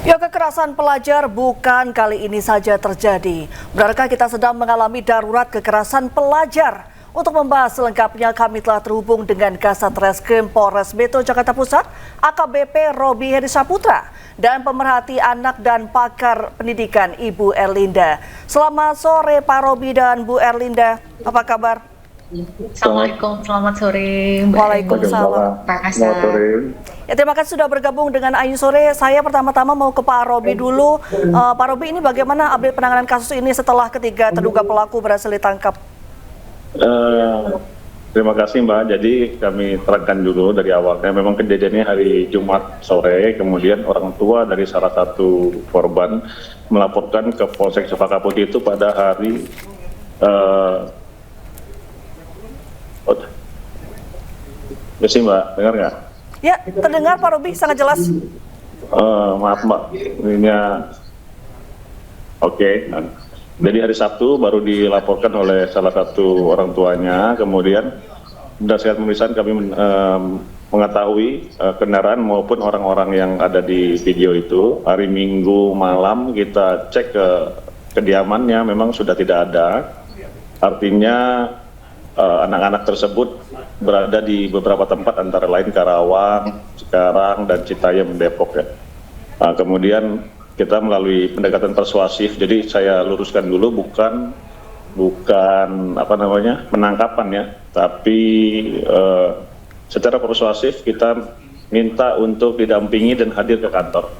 Ya, kekerasan pelajar bukan kali ini saja terjadi. Benarkah kita sedang mengalami darurat kekerasan pelajar? Untuk membahas selengkapnya kami telah terhubung dengan Kasat Reskrim Polres Metro Jakarta Pusat, AKBP Robi Hedi Saputra, dan pemerhati anak dan pakar pendidikan Ibu Erlinda. Selamat sore Pak Robi dan Bu Erlinda, apa kabar? Assalamualaikum, selamat sore. Waalaikumsalam. Pak Kasat. Ya, terima kasih sudah bergabung dengan Ayu Sore. Saya pertama-tama mau ke Pak Robi dulu. Pak Robi, ini bagaimana update penanganan kasus ini setelah ketiga terduga pelaku berhasil ditangkap? Terima kasih Mbak. Jadi kami terangkan dulu dari awalnya. Memang kejadiannya hari Jumat sore, kemudian orang tua dari salah satu korban melaporkan ke Polsek Cempaka Putih itu pada hari ya sih Mbak, dengar nggak? Ya, terdengar Pak Robi, sangat jelas. Maaf Mbak, ininya oke. Jadi hari Sabtu baru dilaporkan oleh salah satu orang tuanya, kemudian berdasarkan pemeriksaan kami mengetahui kendaraan maupun orang-orang yang ada di video itu. Hari Minggu malam kita cek ke kediamannya, memang sudah tidak ada. Artinya anak-anak tersebut berada di beberapa tempat antara lain Karawang, Cikarang, dan Citayam, Depok ya. Kemudian kita melalui pendekatan persuasif, jadi saya luruskan dulu bukan penangkapan ya, tapi secara persuasif kita minta untuk didampingi dan hadir ke kantor.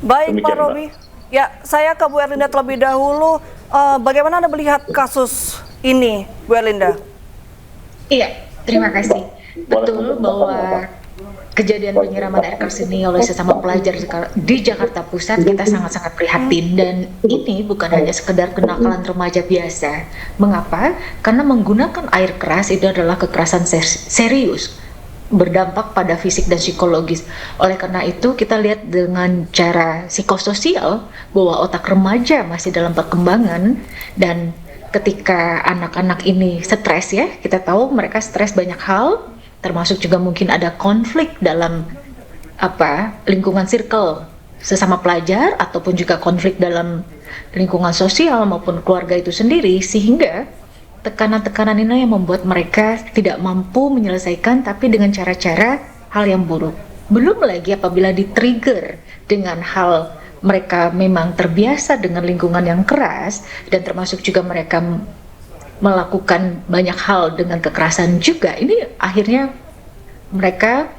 Baik Demikian, Pak Robi, ya saya ke Bu Erlinda terlebih dahulu. Bagaimana Anda melihat kasus ini, Bu Erlinda? Iya, terima kasih. Betul bahwa kejadian penyiraman air keras ini oleh sesama pelajar di Jakarta Pusat kita sangat-sangat prihatin, dan ini bukan hanya sekedar kenakalan remaja biasa. Mengapa? Karena menggunakan air keras itu adalah kekerasan serius, berdampak pada fisik dan psikologis. Oleh karena itu kita lihat dengan cara psikososial bahwa otak remaja masih dalam perkembangan, dan ketika anak-anak ini stres ya, kita tahu mereka stres banyak hal, termasuk juga mungkin ada konflik dalam lingkungan circle sesama pelajar, ataupun juga konflik dalam lingkungan sosial maupun keluarga itu sendiri, sehingga tekanan-tekanan ini yang membuat mereka tidak mampu menyelesaikan, tapi dengan cara-cara hal yang buruk. Belum lagi apabila di-trigger dengan hal mereka memang terbiasa dengan lingkungan yang keras, dan termasuk juga mereka melakukan banyak hal dengan kekerasan juga. Ini akhirnya mereka,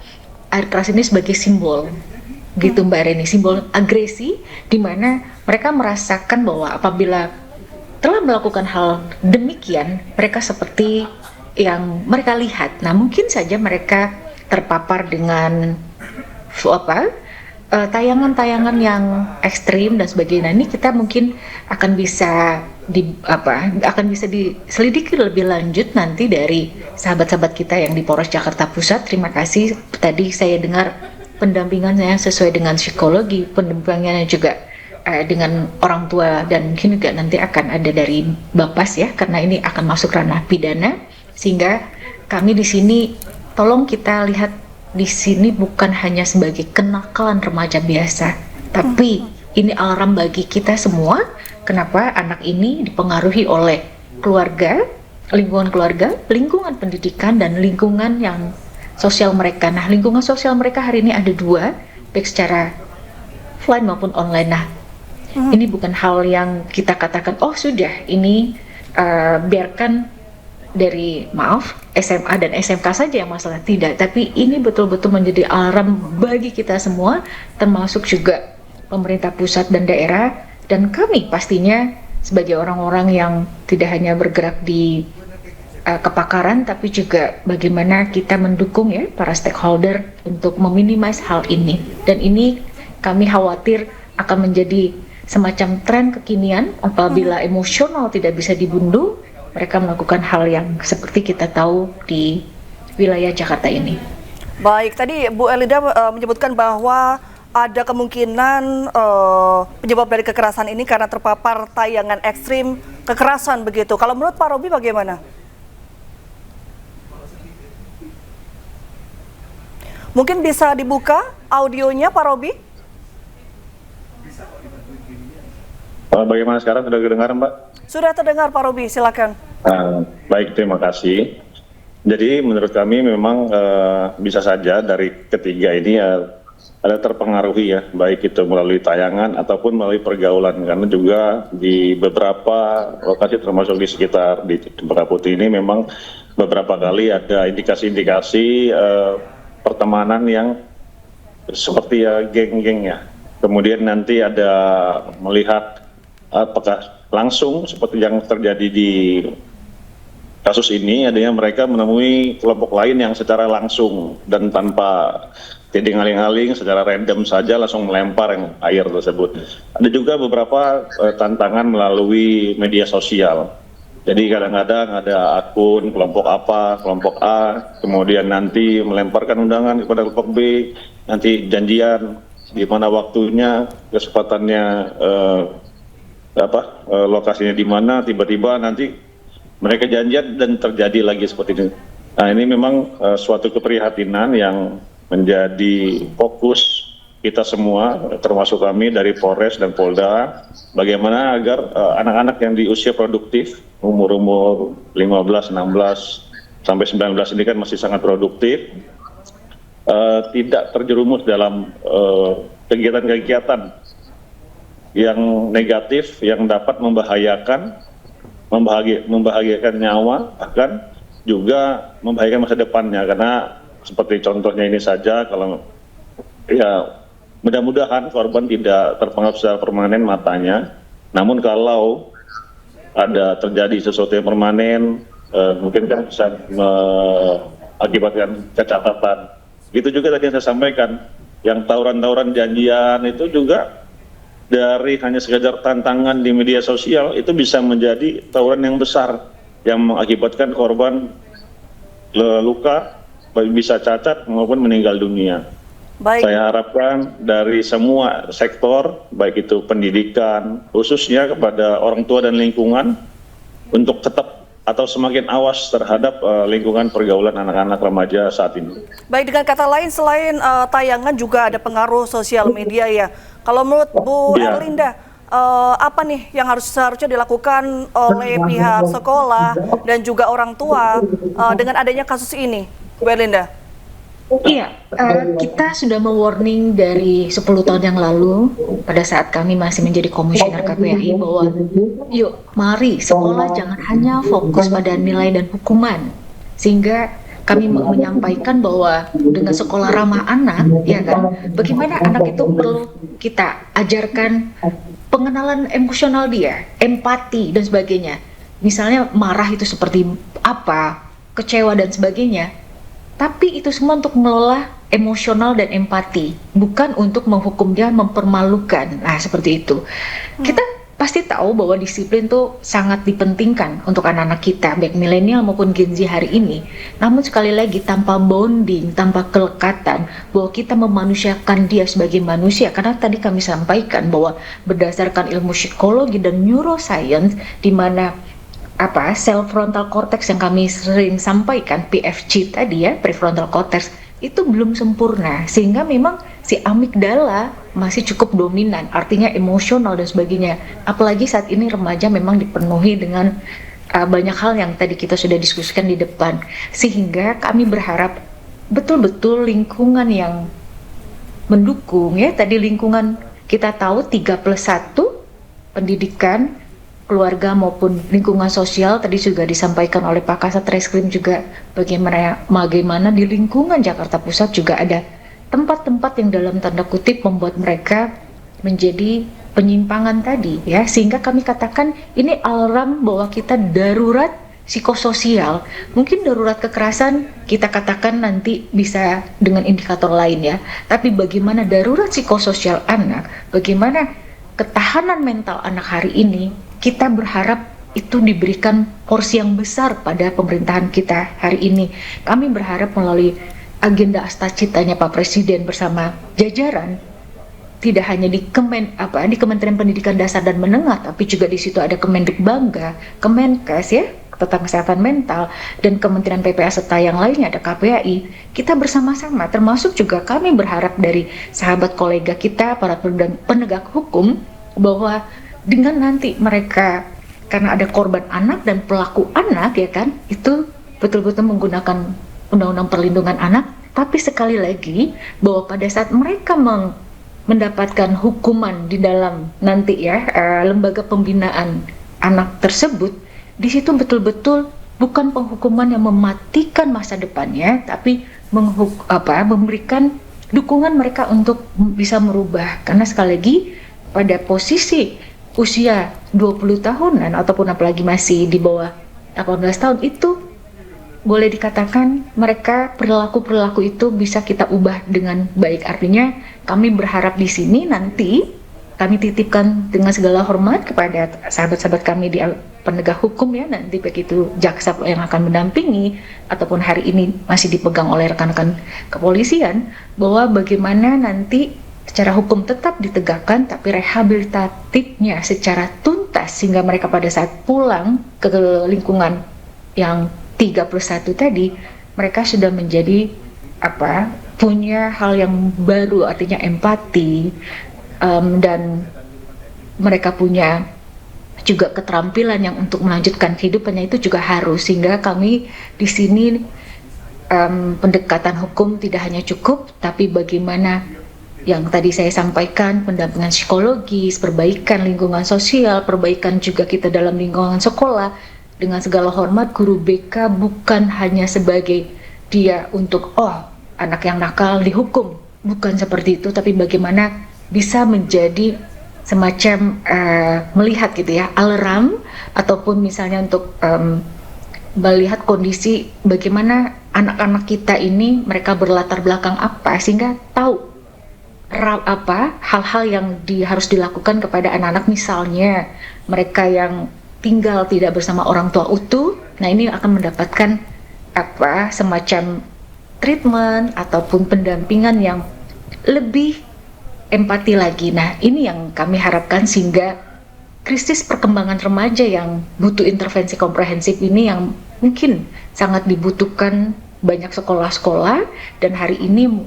air keras ini sebagai simbol gitu Mbak Reni, simbol agresi, di mana mereka merasakan bahwa apabila telah melakukan hal demikian, mereka seperti yang mereka lihat. Nah, mungkin saja mereka terpapar dengan tayangan-tayangan yang ekstrim dan sebagainya. Ini kita mungkin akan bisa diselidiki lebih lanjut nanti dari sahabat-sahabat kita yang di Polres Jakarta Pusat. Terima kasih. Tadi saya dengar pendampingannya sesuai dengan psikologi, pendampingannya juga dengan orang tua, dan mungkin juga nanti akan ada dari Bapas ya, karena ini akan masuk ranah pidana. Sehingga kami di sini tolong kita lihat di sini bukan hanya sebagai kenakalan remaja biasa, tapi ini alarm bagi kita semua. Kenapa anak ini dipengaruhi oleh keluarga, lingkungan pendidikan, dan lingkungan yang sosial mereka. Nah, lingkungan sosial mereka hari ini ada dua, baik secara offline maupun online. Nah, ini bukan hal yang kita katakan, oh sudah, ini biarkan dari SMA dan SMK saja yang masalah. Tidak, tapi ini betul-betul menjadi alarm bagi kita semua, termasuk juga pemerintah pusat dan daerah, dan kami pastinya sebagai orang-orang yang tidak hanya bergerak di kepakaran, tapi juga bagaimana kita mendukung ya para stakeholder untuk meminimasi hal ini. Dan ini kami khawatir akan menjadi semacam tren kekinian apabila emosional tidak bisa dibendung, mereka melakukan hal yang seperti kita tahu di wilayah Jakarta ini. Baik, tadi Bu Erlinda menyebutkan bahwa ada kemungkinan penyebab dari kekerasan ini karena terpapar tayangan ekstrim kekerasan begitu. Kalau menurut Pak Robi bagaimana? Mungkin bisa dibuka audionya Pak Robi? Bagaimana sekarang, sudah kedengaran Mbak? Sudah terdengar Pak Robi, silakan. Baik, terima kasih. Jadi menurut kami memang bisa saja dari ketiga ini ada terpengaruhi ya, baik itu melalui tayangan ataupun melalui pergaulan, karena juga di beberapa lokasi termasuk di sekitar di Cempaka Putih ini memang beberapa kali ada indikasi-indikasi pertemanan yang seperti ya geng-geng ya. Kemudian nanti ada melihat apakah langsung seperti yang terjadi di kasus ini, adanya mereka menemui kelompok lain yang secara langsung dan tanpa tidak ngaling-ngaling, secara random saja langsung melempar yang air tersebut. Ada juga beberapa tantangan melalui media sosial. Jadi kadang-kadang ada akun kelompok apa, kelompok A, kemudian nanti melemparkan undangan kepada kelompok B, nanti janjian di mana waktunya, kesempatannya, lokasinya di mana, tiba-tiba nanti mereka janjian dan terjadi lagi seperti ini. Nah, ini memang suatu keprihatinan yang menjadi fokus kita semua, termasuk kami dari Polres dan Polda, bagaimana agar anak-anak yang di usia produktif, umur-umur 15, 16, sampai 19 ini kan masih sangat produktif, tidak terjerumus dalam kegiatan-kegiatan yang negatif, yang dapat membahagiakan nyawa, bahkan juga membahayakan masa depannya. Karena seperti contohnya ini saja, kalau ya mudah-mudahan korban tidak terpengaruh secara permanen matanya, namun kalau ada terjadi sesuatu yang permanen, mungkin kan bisa mengakibatkan kecacatan. Itu juga tadi yang saya sampaikan, yang tawuran-tawuran janjian itu juga dari hanya sekedar tantangan di media sosial itu bisa menjadi tawuran yang besar yang mengakibatkan korban luka, bisa cacat maupun meninggal dunia. Baik. Saya harapkan dari semua sektor, baik itu pendidikan, khususnya kepada orang tua dan lingkungan, untuk tetap atau semakin awas terhadap lingkungan pergaulan anak-anak remaja saat ini. Baik, dengan kata lain selain tayangan juga ada pengaruh sosial media ya. Kalau menurut Bu Erlinda, apa nih yang seharusnya dilakukan oleh pihak sekolah dan juga orang tua dengan adanya kasus ini, Bu Erlinda? Iya, kita sudah mewarning dari 10 tahun yang lalu pada saat kami masih menjadi komisioner KPAI bahwa yuk mari sekolah jangan hanya fokus pada nilai dan hukuman, sehingga kami menyampaikan bahwa dengan sekolah ramah anak, ya kan, bagaimana anak itu perlu kita ajarkan pengenalan emosional dia, empati dan sebagainya. Misalnya marah itu seperti apa, kecewa dan sebagainya. Tapi itu semua untuk mengelola emosional dan empati, bukan untuk menghukum dia, mempermalukan. Nah, seperti itu. Kita pasti tahu bahwa disiplin itu sangat dipentingkan untuk anak-anak kita, baik milenial maupun Gen Z hari ini. Namun sekali lagi tanpa bonding, tanpa kelekatan, bahwa kita memanusiakan dia sebagai manusia. Karena tadi kami sampaikan bahwa berdasarkan ilmu psikologi dan neuroscience, di mana sel frontal cortex yang kami sering sampaikan, PFC tadi ya, prefrontal cortex, itu belum sempurna, sehingga memang si amigdala masih cukup dominan, artinya emosional dan sebagainya. Apalagi saat ini remaja memang dipenuhi dengan banyak hal yang tadi kita sudah diskusikan di depan, sehingga kami berharap betul-betul lingkungan yang mendukung ya, tadi lingkungan kita tahu 3+1, pendidikan, keluarga maupun lingkungan sosial. Tadi juga disampaikan oleh Pak Kasat Reskrim juga bagaimana di lingkungan Jakarta Pusat juga ada tempat-tempat yang dalam tanda kutip membuat mereka menjadi penyimpangan tadi ya, sehingga kami katakan ini alarm bahwa kita darurat psikososial. Mungkin darurat kekerasan kita katakan nanti bisa dengan indikator lain ya, tapi bagaimana darurat psikososial anak, bagaimana ketahanan mental anak hari ini, kita berharap itu diberikan porsi yang besar pada pemerintahan kita hari ini. Kami berharap melalui agenda astacitanya Pak Presiden bersama jajaran, tidak hanya di Kementerian Pendidikan Dasar dan Menengah, tapi juga di situ ada Kemendikbangga, Kemenkes ya, tentang kesehatan mental, dan Kementerian PPA serta yang lainnya ada KPAI. Kita bersama-sama, termasuk juga kami berharap dari sahabat kolega kita, para penegak hukum, bahwa dengan nanti mereka, karena ada korban anak dan pelaku anak ya kan, itu betul-betul menggunakan undang-undang perlindungan anak. Tapi sekali lagi bahwa pada saat mereka mendapatkan hukuman di dalam nanti ya lembaga pembinaan anak tersebut, di situ betul-betul bukan penghukuman yang mematikan masa depannya, tapi memberikan dukungan mereka untuk bisa merubah. Karena sekali lagi pada posisi usia 20 tahunan ataupun apalagi masih di bawah 18 tahun itu boleh dikatakan mereka perilaku itu bisa kita ubah dengan baik. Artinya kami berharap di sini nanti kami titipkan dengan segala hormat kepada sahabat-sahabat kami di penegak hukum ya, nanti baik itu jaksa yang akan mendampingi ataupun hari ini masih dipegang oleh rekan-rekan kepolisian, bahwa bagaimana nanti secara hukum tetap ditegakkan tapi rehabilitatifnya secara tuntas sehingga mereka pada saat pulang ke lingkungan yang 31 tadi mereka sudah menjadi punya hal yang baru, artinya empati, dan mereka punya juga keterampilan yang untuk melanjutkan kehidupannya itu juga harus. Sehingga kami di sini pendekatan hukum tidak hanya cukup, tapi bagaimana yang tadi saya sampaikan, pendampingan psikologis, perbaikan lingkungan sosial, perbaikan juga kita dalam lingkungan sekolah. Dengan segala hormat, guru BK bukan hanya sebagai dia untuk anak yang nakal dihukum, bukan seperti itu, tapi bagaimana bisa menjadi semacam melihat gitu ya, alarm, ataupun misalnya untuk melihat kondisi bagaimana anak-anak kita ini mereka berlatar belakang apa, sehingga tahu hal-hal yang harus dilakukan kepada anak-anak. Misalnya mereka yang tinggal tidak bersama orang tua utuh, nah ini akan mendapatkan semacam treatment ataupun pendampingan yang lebih empati lagi. Nah ini yang kami harapkan, sehingga krisis perkembangan remaja yang butuh intervensi komprehensif ini yang mungkin sangat dibutuhkan banyak sekolah-sekolah. Dan hari ini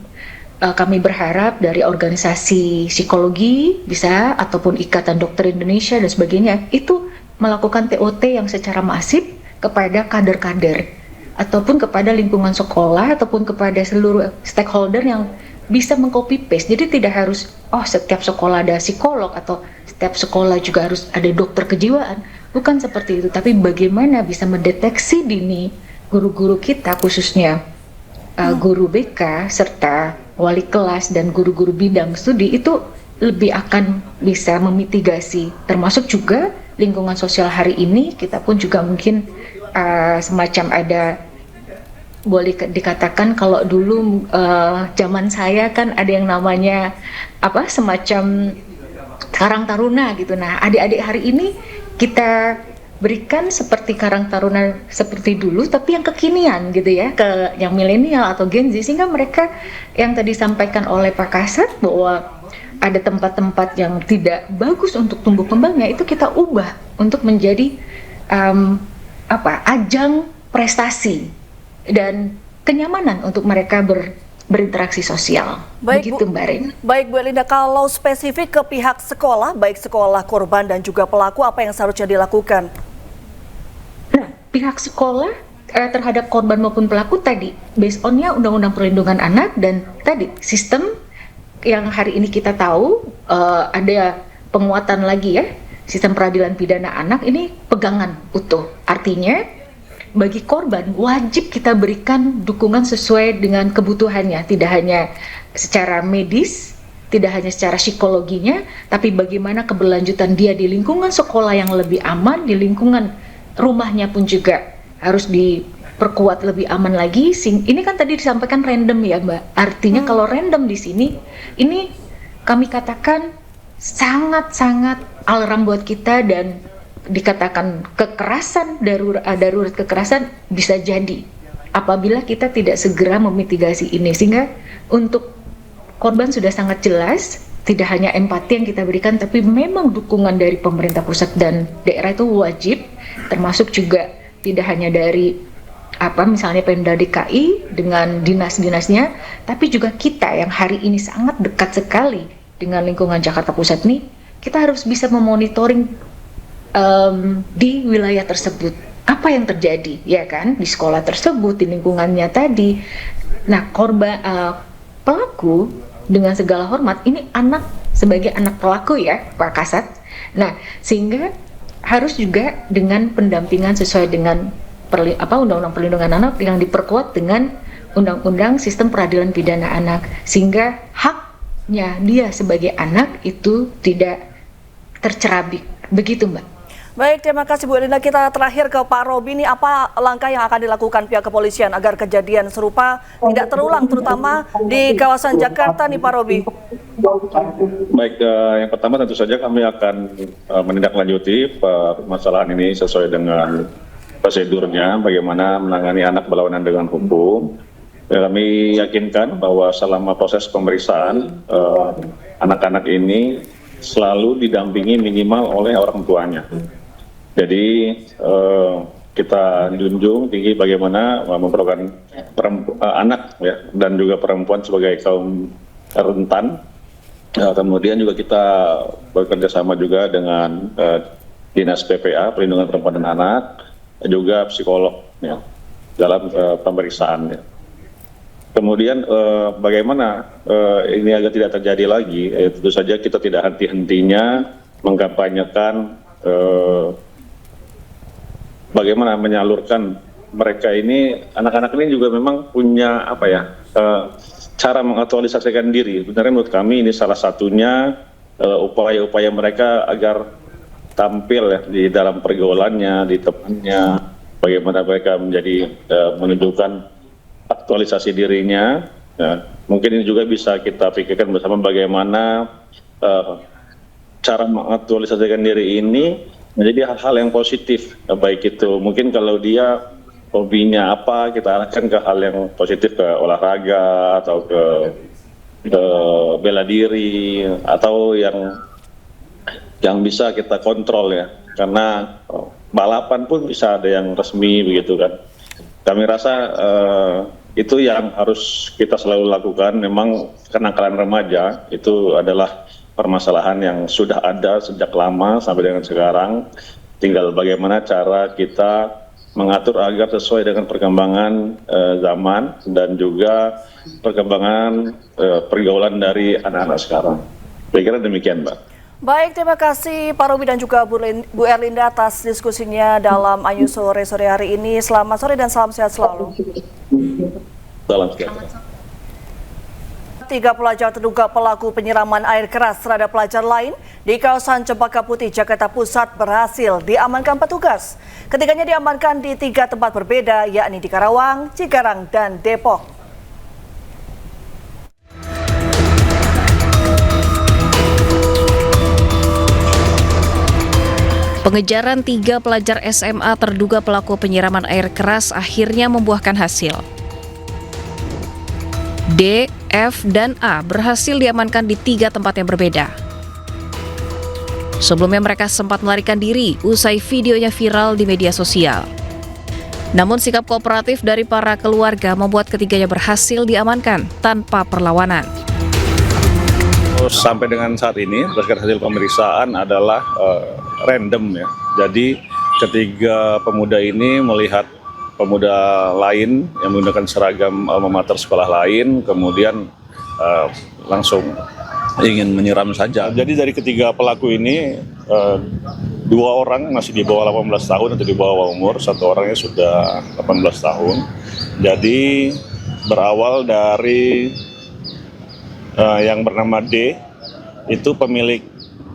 kami berharap dari organisasi psikologi bisa, ataupun Ikatan Dokter Indonesia dan sebagainya, itu melakukan TOT yang secara masif kepada kader-kader ataupun kepada lingkungan sekolah ataupun kepada seluruh stakeholder yang bisa meng-copy paste. Jadi tidak harus setiap sekolah ada psikolog atau setiap sekolah juga harus ada dokter kejiwaan, bukan seperti itu. Tapi bagaimana bisa mendeteksi dini guru-guru kita, khususnya guru BK serta wali kelas dan guru-guru bidang studi, itu lebih akan bisa memitigasi. Termasuk juga lingkungan sosial hari ini kita pun juga mungkin semacam ada, boleh dikatakan kalau dulu zaman saya kan ada yang namanya semacam Karang Taruna gitu. Nah adik-adik hari ini kita berikan seperti Karang Taruna seperti dulu, tapi yang kekinian gitu ya, ke yang milenial atau Gen Z, sehingga mereka yang tadi disampaikan oleh Pak Kasat bahwa ada tempat-tempat yang tidak bagus untuk tumbuh kembangnya, itu kita ubah untuk menjadi ajang prestasi dan kenyamanan untuk mereka berinteraksi sosial. Begitu Mbak Rin. Baik Bu Elinda, kalau spesifik ke pihak sekolah, baik sekolah korban dan juga pelaku, apa yang seharusnya dilakukan? Nah, pihak sekolah terhadap korban maupun pelaku tadi, based on-nya Undang-Undang Perlindungan Anak dan tadi sistem yang hari ini kita tahu ada penguatan lagi ya, sistem peradilan pidana anak ini pegangan utuh. Artinya bagi korban wajib kita berikan dukungan sesuai dengan kebutuhannya, tidak hanya secara medis, tidak hanya secara psikologinya, tapi bagaimana keberlanjutan dia di lingkungan sekolah yang lebih aman, di lingkungan rumahnya pun juga harus diperkuat lebih aman lagi. Ini kan tadi disampaikan random ya Mbak, artinya kalau random di sini, ini kami katakan sangat-sangat alarm buat kita, dan dikatakan kekerasan, darurat kekerasan bisa jadi apabila kita tidak segera memitigasi ini. Sehingga untuk korban sudah sangat jelas, tidak hanya empati yang kita berikan, tapi memang dukungan dari pemerintah pusat dan daerah itu wajib, termasuk juga tidak hanya dari misalnya Pemda DKI dengan dinas-dinasnya, tapi juga kita yang hari ini sangat dekat sekali dengan lingkungan Jakarta Pusat nih, kita harus bisa memonitoring di wilayah tersebut apa yang terjadi, ya kan, di sekolah tersebut, di lingkungannya tadi. Nah, pelaku dengan segala hormat, ini anak sebagai anak pelaku ya, Pak Kasat. Nah, sehingga harus juga dengan pendampingan sesuai dengan Undang-Undang Perlindungan Anak yang diperkuat dengan Undang-Undang Sistem Peradilan Pidana Anak, sehingga haknya dia sebagai anak itu tidak tercerabik. Begitu, Mbak. Baik, terima kasih Bu Erlinda. Kita terakhir ke Pak Robi, ini apa langkah yang akan dilakukan pihak kepolisian agar kejadian serupa tidak terulang, terutama di kawasan Jakarta nih Pak Robi? Baik, yang pertama tentu saja kami akan menindaklanjuti permasalahan ini sesuai dengan prosedurnya, bagaimana menangani anak berlawanan dengan hukum. Kami yakinkan bahwa selama proses pemeriksaan, anak-anak ini selalu didampingi minimal oleh orang tuanya. Jadi kita junjung tinggi bagaimana memperlakukan anak ya, dan juga perempuan sebagai kaum rentan. Kemudian juga kita bekerja sama juga dengan Dinas PPA, Perlindungan Perempuan dan Anak, juga psikolog ya, dalam pemeriksaan. Ya. Kemudian bagaimana ini agar tidak terjadi lagi, tentu saja kita tidak henti-hentinya mengkampanyekan bagaimana menyalurkan mereka ini, anak-anak ini juga memang punya cara mengaktualisasikan diri. Sebenarnya menurut kami ini salah satunya upaya-upaya mereka agar tampil ya di dalam pergaulannya, di temannya, bagaimana mereka menunjukkan aktualisasi dirinya. Ya. Mungkin ini juga bisa kita pikirkan bersama bagaimana cara mengaktualisasikan diri ini menjadi hal-hal yang positif, baik itu mungkin kalau dia hobinya apa, kita arahkan ke hal yang positif, ke olahraga atau ke bela diri, atau yang bisa kita kontrol ya, karena balapan pun bisa ada yang resmi begitu kan. Kami rasa itu yang harus kita selalu lakukan. Memang kenakalan remaja itu adalah permasalahan yang sudah ada sejak lama sampai dengan sekarang. Tinggal bagaimana cara kita mengatur agar sesuai dengan perkembangan zaman dan juga perkembangan pergaulan dari anak-anak sekarang. Saya kira demikian, Mbak. Baik, terima kasih Pak Robi dan juga Bu Erlinda atas diskusinya dalam Ayu Sore hari ini. Selamat sore dan salam sehat selalu. Salam sejahtera. 3 pelajar terduga pelaku penyiraman air keras terhadap pelajar lain di kawasan Cempaka Putih, Jakarta Pusat berhasil diamankan petugas. Ketiganya diamankan di 3 tempat berbeda, yakni di Karawang, Cikarang, dan Depok. Pengejaran 3 pelajar SMA terduga pelaku penyiraman air keras akhirnya membuahkan hasil. D, F, dan A berhasil diamankan di 3 tempat yang berbeda. Sebelumnya mereka sempat melarikan diri usai videonya viral di media sosial. Namun sikap kooperatif dari para keluarga membuat ketiganya berhasil diamankan tanpa perlawanan. Sampai dengan saat ini berdasarkan hasil pemeriksaan adalah random ya. Jadi ketiga pemuda ini melihat pemuda lain yang menggunakan seragam alma mater sekolah lain, kemudian langsung ingin menyiram saja. Jadi dari ketiga pelaku ini, 2 orang masih di bawah 18 tahun atau di bawah umur, 1 orangnya sudah 18 tahun. Jadi berawal dari yang bernama D, itu pemilik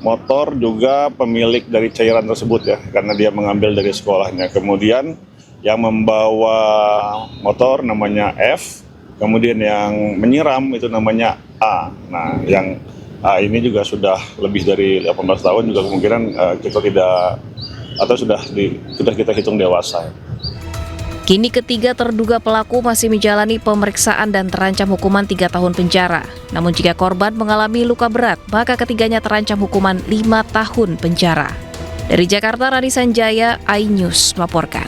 motor juga pemilik dari cairan tersebut ya, karena dia mengambil dari sekolahnya. Kemudian yang membawa motor namanya F, kemudian yang menyiram itu namanya A. Nah, yang A ini juga sudah lebih dari 18 tahun, juga kemungkinan kita tidak, atau sudah kita hitung dewasa. Kini ketiga terduga pelaku masih menjalani pemeriksaan dan terancam hukuman 3 tahun penjara. Namun jika korban mengalami luka berat, maka ketiganya terancam hukuman 5 tahun penjara. Dari Jakarta, Radi Sanjaya, iNews melaporkan.